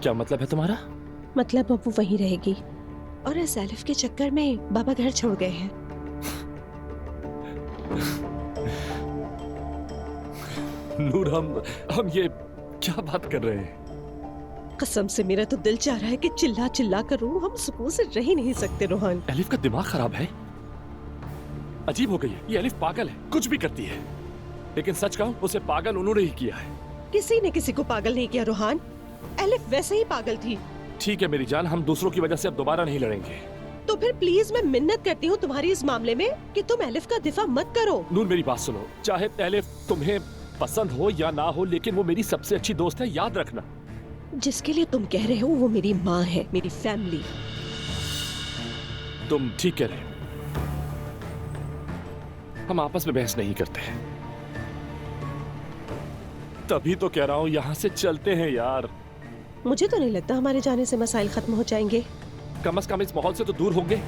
क्या मतलब है तुम्हारा? मतलब अब वो वहीं रहेगी और इस एलिफ के चक्कर में बाबा घर छोड़ गए हैं। नूर, हम ये क्या बात कर रहे हैं? कसम से मेरा तो दिल चाह रहा है कि चिल्ला चिल्ला कर रोऊं। हम सुकून से रह ही नहीं सकते रोहन। एलिफ का दिमाग खराब है। अजीब हो गई है ये। एलिफ पागल है, कुछ भी करती है। लेकिन सच कहूं, उसे पागल उन्होंने ही किया है। किसी ने किसी को पागल नहीं किया रोहान। एलिफ वैसे ही पागल थी। ठीक है मेरी जान, हम दूसरों की वजह से अब दोबारा नहीं लड़ेंगे। तो फिर प्लीज मैं मिन्नत करती हूँ तुम्हारी इस मामले में कि तुम एलिफ का दिफा मत करो। नूर मेरी बात सुनो, चाहे एलिफ तुम्हें पसंद हो या ना हो, लेकिन वो मेरी सबसे अच्छी दोस्त है, याद रखना। जिसके लिए तुम कह रहे हो वो मेरी माँ है, मेरी फैमिली। तुम ठीक कह रहे हो। हम आपस में बहस नहीं करते। तभी तो कह रहा हूं यहां से चलते हैं यार। मुझे तो नहीं लगता हमारे जाने से मसाइल खत्म हो जाएंगे। कम से कम इस माहौल से तो दूर होंगे।